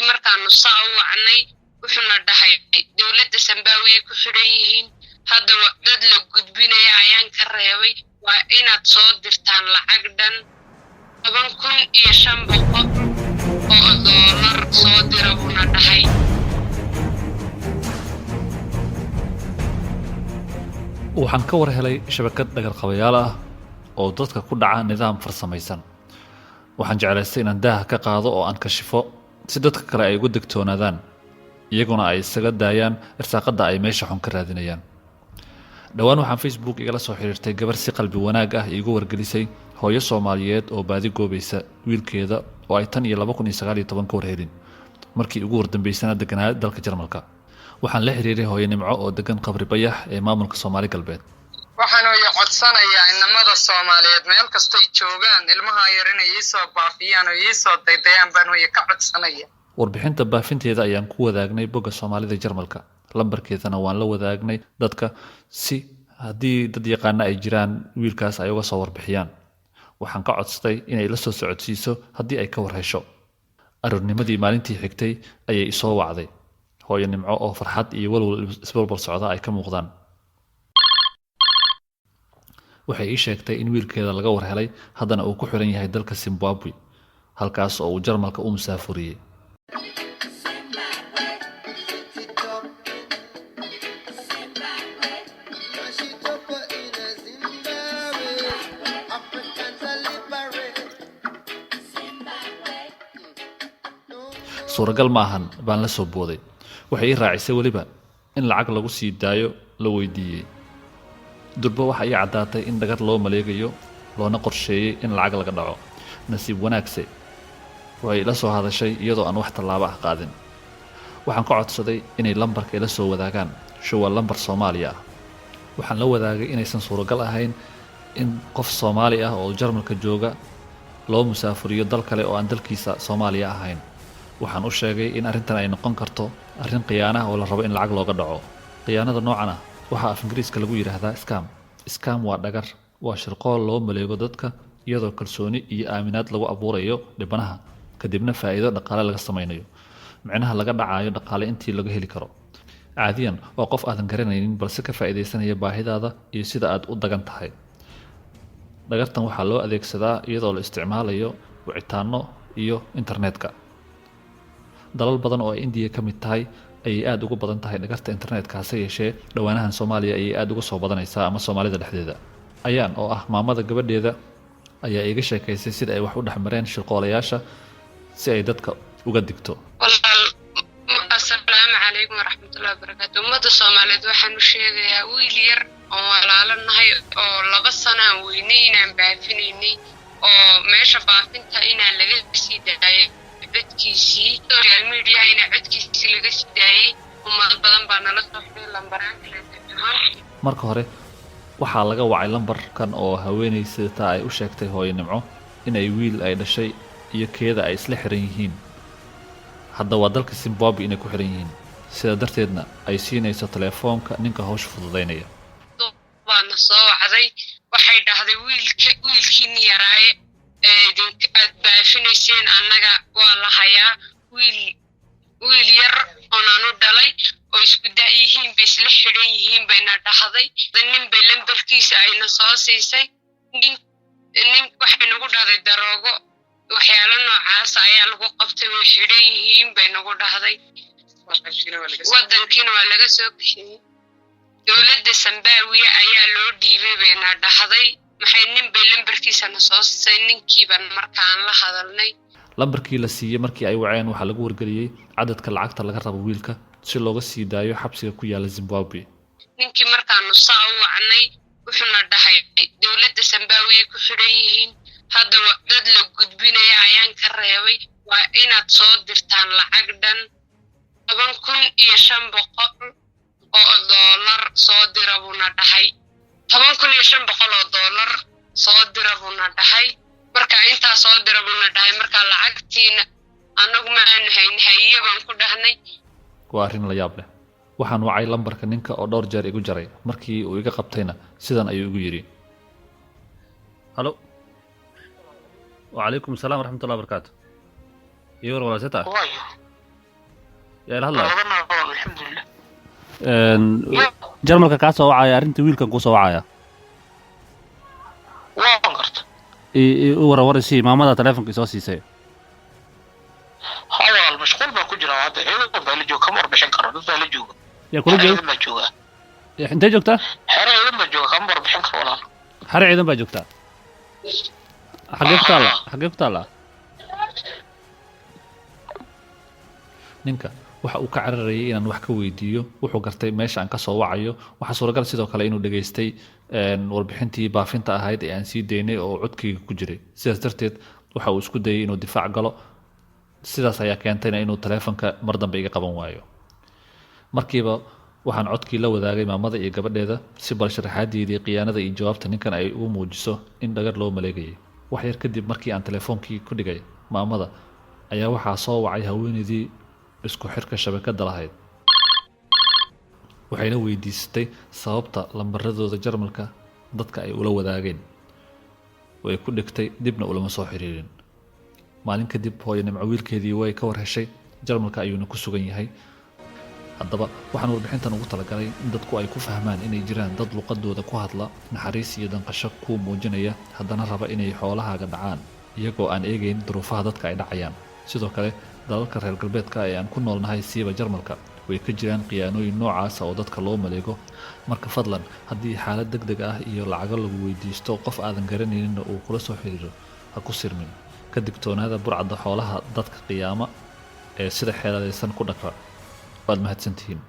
markaanu saa u wacnay wuxuuna dhahay dowladda Zimbabwe ku xiran yihiin hadda dad la gudbinaya ayaan ka reebay waa inaad soo dirtaan lacag dhan 1500 oo dollar soo dira buuna dhahay. waxaan ka war helay shabakad dhagar qabayaal ah oo dadka ku dhaca nidaam farsamaysan. waxaan jeclaystay inaan daaha ka qaado oo aan kashifo si dadka kale ay ugu degtoonaadaan iyaguna ay isaga daayaan irsaaqada ay meesha xun ka raadinayaan. dhawaan waxaan Facebook igala soo xiriirtay gabar si qalbi wanaag ah iigu wargelisay hooyo Soomaaliyeed oo baadi goobaysa wiilkeeda oo ay tan iyo 2019 ka warhelin markii ugu wardambeysana deganaa dalka Jarmalka. waxaan la xiriiray hooyo Nimco oo degan Qabri Bayax ee maamulka Soomaali Galbeed. waxaan oo codsanayaa inamada Soomaaliyeed meel kasta ay joogaan ilmaha yar inay soo baafiyaan oo soo daydayaan baan oo ka codsanayaa. warbixinta baafinteeda ayaan ku wadaagnay bogga Soomaalida Jarmalka. lambarkeedana waan la wadaagnay dadka si haddii dad yaqaan ay jiraan wiilkaas ay uga soo warbixiyaan. waxaan ka codsaday inay la soo socodsiiso haddii ay ka warhesho. aroornimadii maalintii xigtay ayay soo wacday hooyo Nimco oo farxad iyo walwal isbalbal socda ay ka muuqdaan. waxay ii sheegtay in wiilkeeda laga warhelay haddana uu ku xiran yahay dalka Zimbabwe halkaas oo uu Jarmalka u musaafuriyay. suuragal maahan baan la soo booday. waxay ii raacisay waliba in lacag lagu sii daayo la weydiiyay. durba waxa ay cadaatay in dhagar loo maleegayo loona qorsheeyay in lacag laga dhaco. nasiib wanaagse way la soo hadashay iyadoo aan wax tallaabo ah qaadin. waxaan ka codsaday inay lambarka ila soo wadaagaan shuwa lambar Soomaaliya ah. waxaan la wadaagay inaysan suuragal ahayn in qof Soomaali ah oo Jarmalka jooga loo musaafuriyo dal kale oo aan dalkiisa Soomaaliya ahayn. waxaan u sheegay in arrintan ay noqon karto arrin khiyaano ah oo la rabo in lacag looga dhaco. khiyaanada noocan ah waxa af Ingiriiska lagu yiraahdaa scam waa dhagar waa shirqool loo maleego dadka iyadoo kalsooni iyo aaminaad lagu abuurayo dhibanaha kadibna faa'iido dhaqaale laga samaynayo. macnaha laga dhacayo dhaqaale intii laga heli karo. caadiyan waa qof aadan garanaynin balse ka faa'iideysanaya baahidaada iyo sida aad u dagan tahay. dhagartan waxaa loo adeegsadaa iyadoo la isticmaalayo wicitaano iyo internetka. dalal badan oo India ka mid tahay ay aad ugu badan tahay dhagarta internetka hase yeeshee dhawaanahan Soomaaliya ay aad uga soo badanaysaa ama Soomaalida dhexdeeda. ayaan oo ah maamada gabadheeda ayaa iga sheekaysay sida ay wax u dhaxmareen shirqoolayaasha si ay dadka uga digto. assalaamu calaykum waraxmatullaahi wabarakaatuh. ummada Soomaaliyeed waxaan u sheegayaa wiil yar oo walaalanahay oo 2 sano aan weynay inaan baafinaynay oo meesha baafinta inaan laga sii daayay dadkiisii social media ina codkiisii laga sii daayay ummad badan baa nala soo xiriir lambaraan kala duwan. marka hore waxaa laga wacay lambarkan oo haweeneyda ay u sheegtay hooyo Nimco inay wiil ay dhashay iyo keeda ay isla xiran yihiin. hadda waa dalka Zimbabwe inay ku xiran yihiin sida darteedna ay siinayso telefoonka ninka hawsha fududeynaya. waana soo wacday waxay dhahday wiilkiin yaraaye aad baafinayseen annaga waa la hayaa wiil yar oo aanu dhalay oo isku daayihiin bay isla xiran yihiin bayna dhahday. nin bay lambarkiisa ayna soo siisay nin waxay nagu dhahday daroogo waxyaalo noocaas ayaa lagu qabtay way xiran yihiin bay nagu dhahday. wadankiina waa laga soo bixiyay. dowladda Zimbabwe ayaa loo dhiibay bayna dhahday. maxay nin bay lambarkiisana soo siisay ninkiiban markaan la hadalnay. lambarkii la siiyay markii ay waceen waxaa lagu wargeliyay cadadka lacagta laga rabo wiilka si looga sii daayo xabsiga ku yaala Zimbabwe. ninkii markaanu saa u wacnay wuxuuna dhahay dowladda Zimbabwe ku xiran yihiin hadda dad la gudbinaya ayaan ka reebay waa inaad soo dirtaan lacag dhan 1500 oo dollar soo dira buuna dhahay. 1500 oo dollar soo dira buuna dhahay. marka intaa soo dira buuna dhahay marka lacagtiina anagu ma aan hayn baan ku dhahnay. waa arrin la yaab leh. waxaan wacay lambarka ninka oo dhowr jeer igu jaray markii uu iga qabtayna sidan ayuu igu yiri. halo وعليكم السلام ورحمة الله وبركاته. يور ولا ستا yaa ila hadlaya alxamdulilah jarmalka kaa soo wacaya arrinta wiilkan kuu soo wacaya waan garta u warwarisi maamada taleefonka isoo siisay walaal mashquul baa ku jira hadda ciidan baa la jooga kama warbixin karo dad baa la jooga yaa kula jooga ciidan baa jooga intee joogtaa xero ciidan baa jooga kama warbixin karo walaal xare ciidan baa joogtaa xagee ku taallaa ninka waxa uu ka cararayay inaan wax ka weydiiyo wuxuu gartay meesha aan ka soo wacayo waxaa suuragal sidoo kale inuu dhageystay warbixintii baafinta ahayd ee aan sii daynay oo codkayga ku jiray sidaas darteed waxa uu isku dayay inuu difaac galo sidaas ayaa keentayna inuu taleefonka mar dambe iga qaban waayo markiiba waxaan codkii la wadaagay maamada iyo gabadheeda si bal sharaxaadeedii khiyaanada iyo jawaabta ninkan ay ugu muujiso in dhagar loo maleegayay wax yar kadib markii aan telefoonkii ku dhigay maamada ayaa waxaa soo wacay haweeneydii isku xirka shabakada lahayd waxayna weydiisatay sababta lambaradooda jarmalka dadka ay ula wadaageen way ku dhigtay dibna ulama soo xiriirin maalin kadib hooyo nimco wiilkeedii way ka war heshay jarmalka ayuuna ku sugan yahay haddaba waxaan warbixintan ugu talagalay in dadku ay ku fahmaan inay jiraan dad luqadooda ku hadla naxariis iyo danqasho kuu muujinaya haddana raba inay xoolahaaga dhacaan iyagoo aan eegayn duruufaha dadka ay dhacayaan sidoo kale dalalka reer galbeedka ee aan ku noolnahay siiba jarmalka way ka jiraan khiyaanooyin noocaasa oo dadka loo maleego marka fadlan haddii xaalad deg deg ah iyo lacago lagu weydiisto qof aadan garanayninna uu kula soo xiriiro ha ku sirmin ka digtoonaada burcadda xoolaha dadka qiyaama ee sida xeeladaysan ku dhaqa waad mahadsantihiin